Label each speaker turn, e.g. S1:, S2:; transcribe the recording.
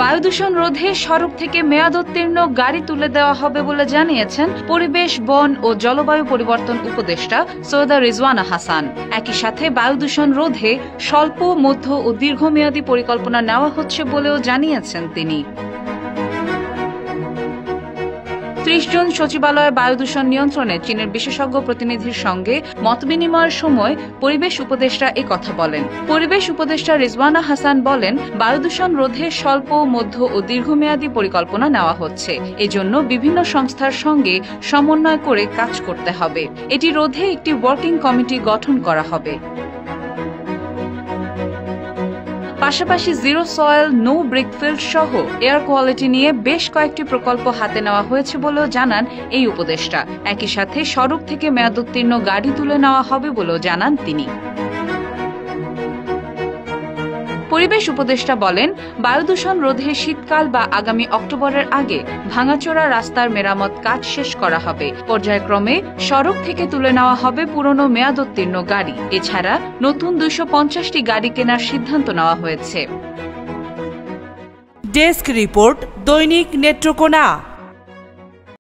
S1: বায়ু দূষণ রোধে সড়ক থেকে মেয়াদোত্তীর্ণ গাড়ি তুলে দেওয়া হবে বলে জানিয়েছেন পরিবেশ, বন ও জলবায়ু পরিবর্তন উপদেষ্টা সৈয়দা রিজওয়ানা হাসান। একই সাথে বায়ু দূষণ রোধে স্বল্প, মধ্য ও দীর্ঘমেয়াদী পরিকল্পনা নেওয়া হচ্ছে বলেও জানিয়েছেন তিনি। 30 জুন সচিবালয়ে বায়ু দূষণ নিয়ন্ত্রণে চীনের বিশেষজ্ঞ প্রতিনিধির সঙ্গে মতবিনিময়ের সময় পরিবেশ উপদেষ্টা কথা বলেন। পরিবেশ উপদেষ্টা রিজওয়ানা হাসান বলেন, বায়ু দূষণ রোধে স্বল্প, মধ্য ও দীর্ঘমেয়াদী পরিকল্পনা নেওয়া হচ্ছে। এজন্য বিভিন্ন সংস্থার সঙ্গে সমন্বয় করে কাজ করতে হবে। এটি রোধে একটি ওয়ার্কিং কমিটি গঠন করা হবে। পাশাপাশি জিরো সয়েল, নো ব্রিকফিল্ড সহ এয়ার কোয়ালিটি নিয়ে বেশ কয়েকটি প্রকল্প হাতে নেওয়া হয়েছে বলেও জানান এই উপদেষ্টা। একই সাথে সড়ক থেকে মেয়াদোত্তীর্ণ গাড়ি তুলে নেওয়া হবে বলেও জানান তিনি। পরিবেশ উপদেষ্টা বলেন, বায়ু দূষণ রোধে শীতকাল বা আগামী অক্টোবরের আগে ভাঙাচোরা রাস্তার মেরামত কাজ শেষ করা হবে। পর্যায়ক্রমে সড়ক থেকে তুলে নেওয়া হবে পুরনো মেয়াদোত্তীর্ণ গাড়ি। এছাড়া নতুন 250টি গাড়ি কেনার সিদ্ধান্ত নেওয়া হয়েছে।
S2: ডেস্ক রিপোর্ট, দৈনিক নেত্রকোনা।